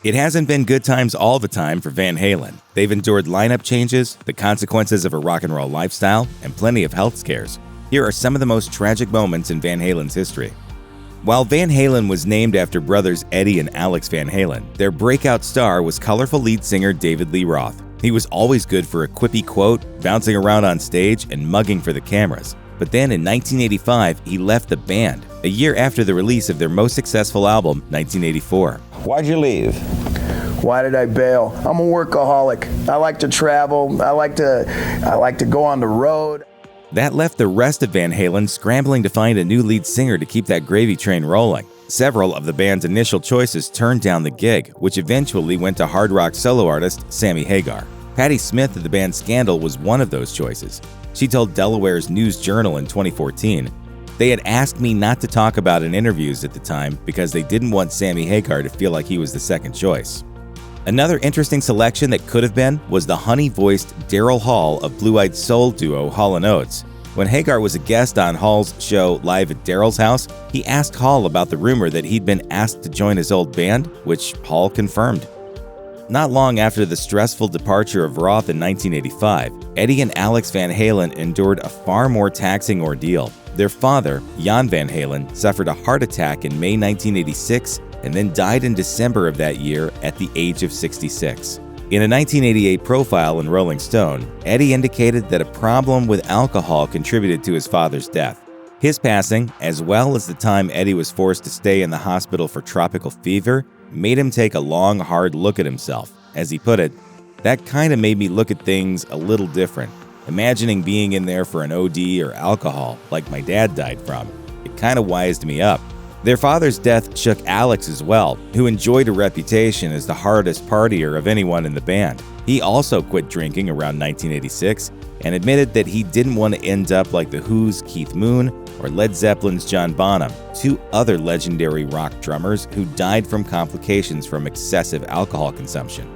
It hasn't been good times all the time for Van Halen. They've endured lineup changes, the consequences of a rock and roll lifestyle, and plenty of health scares. Here are some of the most tragic moments in Van Halen's history. While Van Halen was named after brothers Eddie and Alex Van Halen, their breakout star was colorful lead singer David Lee Roth. He was always good for a quippy quote, bouncing around on stage, and mugging for the cameras. But then in 1985, he left the band, a year after the release of their most successful album, 1984. Why'd you leave? Why did I bail? I'm a workaholic. I like to travel. I like to go on the road. That left the rest of Van Halen scrambling to find a new lead singer to keep that gravy train rolling. Several of the band's initial choices turned down the gig, which eventually went to hard rock solo artist Sammy Hagar. Patti Smith of the band Scandal was one of those choices. She told Delaware's News Journal in 2014, "They had asked me not to talk about it in interviews at the time because they didn't want Sammy Hagar to feel like he was the second choice." Another interesting selection that could have been was the honey-voiced Daryl Hall of blue-eyed soul duo Hall & Oates. When Hagar was a guest on Hall's show Live at Daryl's House, he asked Hall about the rumor that he'd been asked to join his old band, which Hall confirmed. Not long after the stressful departure of Roth in 1985, Eddie and Alex Van Halen endured a far more taxing ordeal. Their father, Jan Van Halen, suffered a heart attack in May 1986 and then died in December of that year at the age of 66. In a 1988 profile in Rolling Stone, Eddie indicated that a problem with alcohol contributed to his father's death. His passing, as well as the time Eddie was forced to stay in the hospital for tropical fever, made him take a long, hard look at himself. As he put it, "That kind of made me look at things a little different. Imagining being in there for an OD or alcohol, like my dad died from, it kind of wised me up." Their father's death shook Alex as well, who enjoyed a reputation as the hardest partier of anyone in the band. He also quit drinking around 1986 and admitted that he didn't want to end up like The Who's Keith Moon or Led Zeppelin's John Bonham, two other legendary rock drummers who died from complications from excessive alcohol consumption.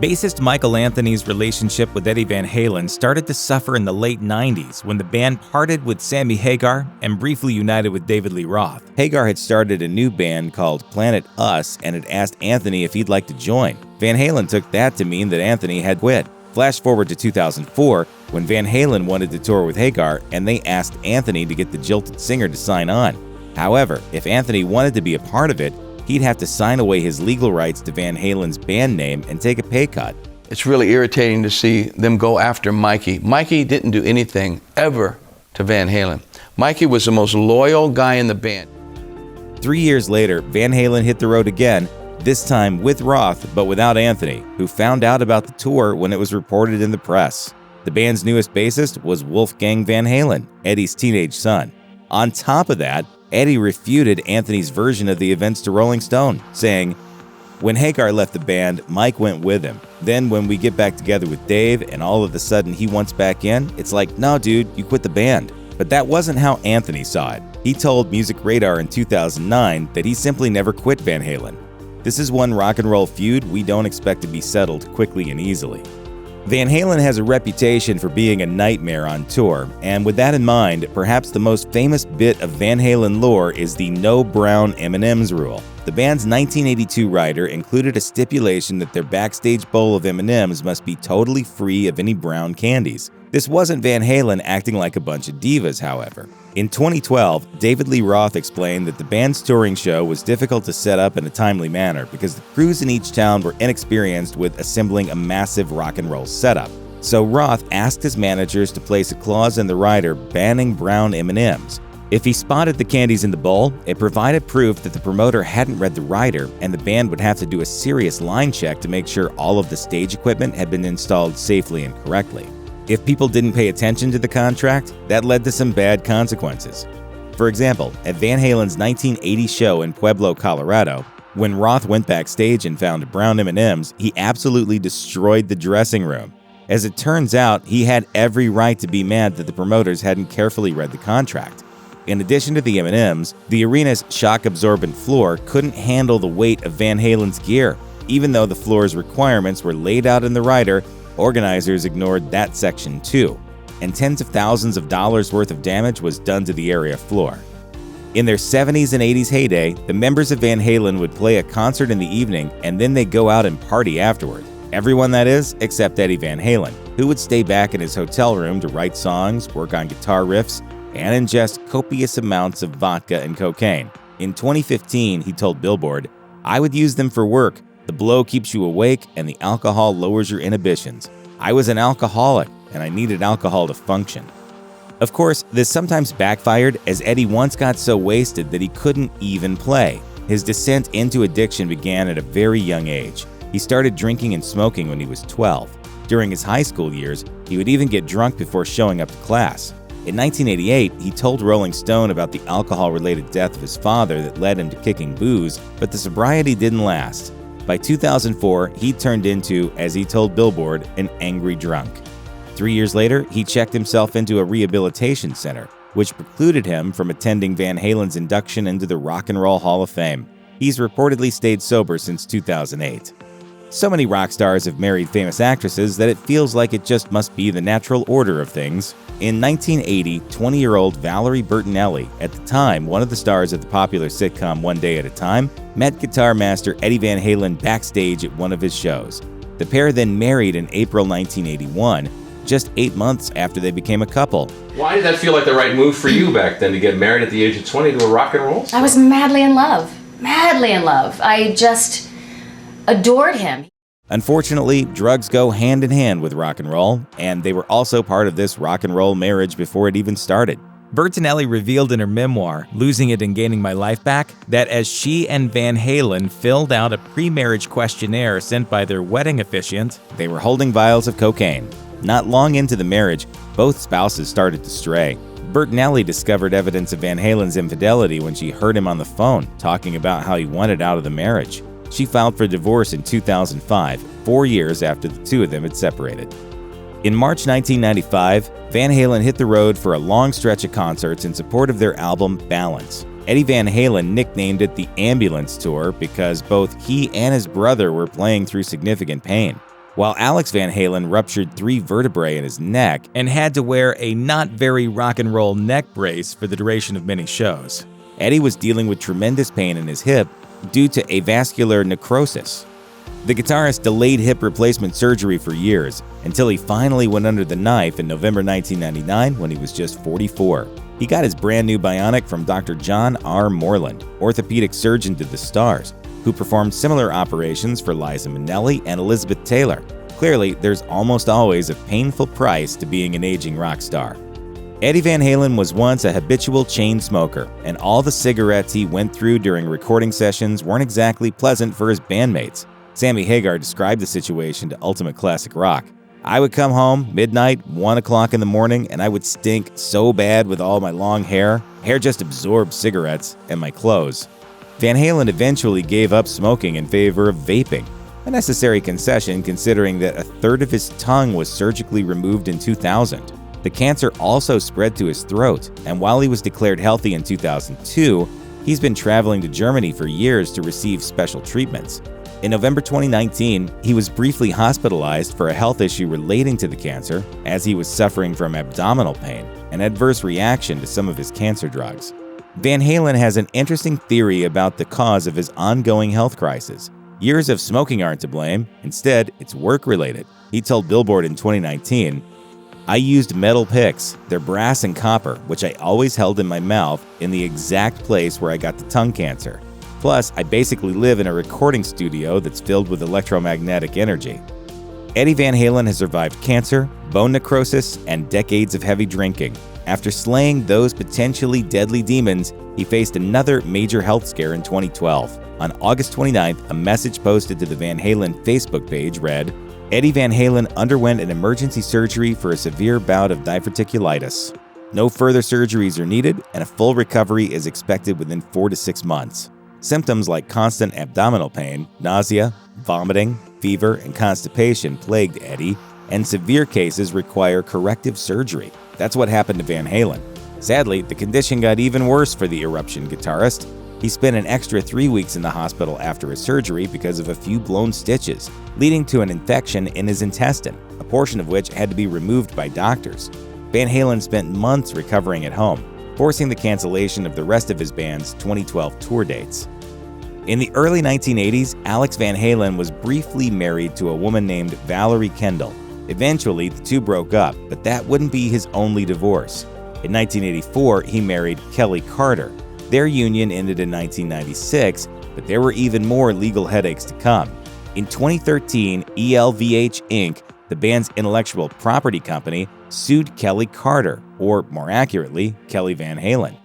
Bassist Michael Anthony's relationship with Eddie Van Halen started to suffer in the late 90s when the band parted with Sammy Hagar and briefly united with David Lee Roth. Hagar had started a new band called Planet Us and had asked Anthony if he'd like to join. Van Halen took that to mean that Anthony had quit. Flash forward to 2004, when Van Halen wanted to tour with Hagar and they asked Anthony to get the jilted singer to sign on. However, if Anthony wanted to be a part of it, he'd have to sign away his legal rights to Van Halen's band name and take a pay cut. It's really irritating to see them go after Mikey. Mikey didn't do anything ever to Van Halen. Mikey was the most loyal guy in the band. 3 years later, Van Halen hit the road again, this time with Roth, but without Anthony, who found out about the tour when it was reported in the press. The band's newest bassist was Wolfgang Van Halen, Eddie's teenage son. On top of that, Eddie refuted Anthony's version of the events to Rolling Stone, saying, "When Hagar left the band, Mike went with him. Then when we get back together with Dave and all of a sudden he wants back in, it's like, no dude, you quit the band." But that wasn't how Anthony saw it. He told Music Radar in 2009 that he simply never quit Van Halen. "This is one rock and roll feud we don't expect to be settled quickly and easily." Van Halen has a reputation for being a nightmare on tour, and with that in mind, perhaps the most famous bit of Van Halen lore is the no brown M&Ms rule. The band's 1982 rider included a stipulation that their backstage bowl of M&Ms must be totally free of any brown candies. This wasn't Van Halen acting like a bunch of divas, however. In 2012, David Lee Roth explained that the band's touring show was difficult to set up in a timely manner because the crews in each town were inexperienced with assembling a massive rock and roll setup. So Roth asked his managers to place a clause in the rider banning brown M&Ms. If he spotted the candies in the bowl, it provided proof that the promoter hadn't read the rider, and the band would have to do a serious line check to make sure all of the stage equipment had been installed safely and correctly. If people didn't pay attention to the contract, that led to some bad consequences. For example, at Van Halen's 1980 show in Pueblo, Colorado, when Roth went backstage and found brown M&Ms, he absolutely destroyed the dressing room. As it turns out, he had every right to be mad that the promoters hadn't carefully read the contract. In addition to the M&Ms, the arena's shock-absorbent floor couldn't handle the weight of Van Halen's gear. Even though the floor's requirements were laid out in the rider, organizers ignored that section too, and tens of thousands of dollars worth of damage was done to the area floor. In their 70s and 80s heyday, the members of Van Halen would play a concert in the evening and then they'd go out and party afterward. Everyone, that is, except Eddie Van Halen, who would stay back in his hotel room to write songs, work on guitar riffs, and ingest copious amounts of vodka and cocaine. In 2015, he told Billboard, "I would use them for work. The blow keeps you awake and the alcohol lowers your inhibitions. I was an alcoholic and I needed alcohol to function." Of course, this sometimes backfired, as Eddie once got so wasted that he couldn't even play. His descent into addiction began at a very young age. He started drinking and smoking when he was 12. During his high school years, he would even get drunk before showing up to class. In 1988, he told Rolling Stone about the alcohol-related death of his father that led him to kicking booze, but the sobriety didn't last. By 2004, he turned into, as he told Billboard, an angry drunk. 3 years later, he checked himself into a rehabilitation center, which precluded him from attending Van Halen's induction into the Rock and Roll Hall of Fame. He's reportedly stayed sober since 2008. So many rock stars have married famous actresses that it feels like it just must be the natural order of things. In 1980, 20-year-old Valerie Bertinelli, at the time one of the stars of the popular sitcom One Day at a Time, met guitar master Eddie Van Halen backstage at one of his shows. The pair then married in April 1981, just 8 months after they became a couple. Why did that feel like the right move for you back then, to get married at the age of 20 to a rock and roll star? I was madly in love. Madly in love. I just adored him. Unfortunately, drugs go hand in hand with rock and roll, and they were also part of this rock and roll marriage before it even started. Bertinelli revealed in her memoir, Losing It and Gaining My Life Back, that as she and Van Halen filled out a pre-marriage questionnaire sent by their wedding officiant, they were holding vials of cocaine. Not long into the marriage, both spouses started to stray. Bertinelli discovered evidence of Van Halen's infidelity when she heard him on the phone talking about how he wanted out of the marriage. She filed for divorce in 2005, 4 years after the two of them had separated. In March 1995, Van Halen hit the road for a long stretch of concerts in support of their album Balance. Eddie Van Halen nicknamed it the Ambulance Tour because both he and his brother were playing through significant pain, while Alex Van Halen ruptured 3 vertebrae in his neck and had to wear a not very rock and roll neck brace for the duration of many shows. Eddie was dealing with tremendous pain in his hip due to avascular necrosis. The guitarist delayed hip replacement surgery for years until he finally went under the knife in November 1999 when he was just 44. He got his brand new bionic from Dr. John R. Moreland, orthopedic surgeon to the stars, who performed similar operations for Liza Minnelli and Elizabeth Taylor. Clearly, there's almost always a painful price to being an aging rock star. Eddie Van Halen was once a habitual chain smoker, and all the cigarettes he went through during recording sessions weren't exactly pleasant for his bandmates. Sammy Hagar described the situation to Ultimate Classic Rock. "I would come home midnight, 1 o'clock in the morning, and I would stink so bad with all my long hair. Hair just absorbed cigarettes and my clothes." Van Halen eventually gave up smoking in favor of vaping, a necessary concession considering that a third of his tongue was surgically removed in 2000. The cancer also spread to his throat, and while he was declared healthy in 2002, he's been traveling to Germany for years to receive special treatments. In November 2019, he was briefly hospitalized for a health issue relating to the cancer, as he was suffering from abdominal pain, an adverse reaction to some of his cancer drugs. Van Halen has an interesting theory about the cause of his ongoing health crisis. Years of smoking aren't to blame. Instead, it's work-related. He told Billboard in 2019, "I used metal picks, they're brass and copper, which I always held in my mouth in the exact place where I got the tongue cancer. Plus, I basically live in a recording studio that's filled with electromagnetic energy." Eddie Van Halen has survived cancer, bone necrosis, and decades of heavy drinking. After slaying those potentially deadly demons, he faced another major health scare in 2012. On August 29th, a message posted to the Van Halen Facebook page read, "Eddie Van Halen underwent an emergency surgery for a severe bout of diverticulitis. No further surgeries are needed, and a full recovery is expected within 4 to 6 months. Symptoms like constant abdominal pain, nausea, vomiting, fever, and constipation plagued Eddie, and severe cases require corrective surgery." That's what happened to Van Halen. Sadly, the condition got even worse for the Eruption guitarist. He spent an extra 3 weeks in the hospital after his surgery because of a few blown stitches, leading to an infection in his intestine, a portion of which had to be removed by doctors. Van Halen spent months recovering at home. forcing the cancellation of the rest of his band's 2012 tour dates. In the early 1980s, Alex Van Halen was briefly married to a woman named Valerie Kendall. Eventually, the two broke up, but that wouldn't be his only divorce. In 1984, he married Kelly Carter. Their union ended in 1996, but there were even more legal headaches to come. In 2013, ELVH Inc., the band's intellectual property company, sued Kelly Carter, or more accurately, Kelly Van Halen.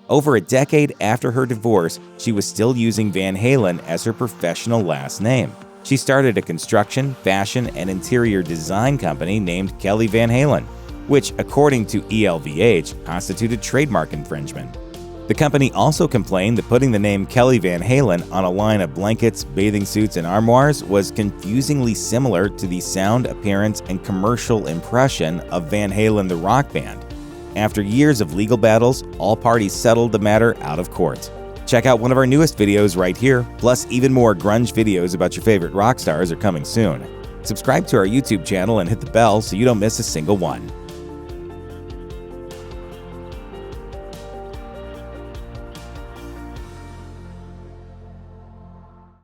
Over a decade after her divorce, she was still using Van Halen as her professional last name. She started a construction, fashion, and interior design company named Kelly Van Halen, which, according to ELVH, constituted trademark infringement. The company also complained that putting the name Kelly Van Halen on a line of blankets, bathing suits, and armoires was confusingly similar to the sound, appearance, and commercial impression of Van Halen the rock band. After years of legal battles, all parties settled the matter out of court. Check out one of our newest videos right here, plus even more grunge videos about your favorite rock stars are coming soon. Subscribe to our YouTube channel and hit the bell so you don't miss a single one.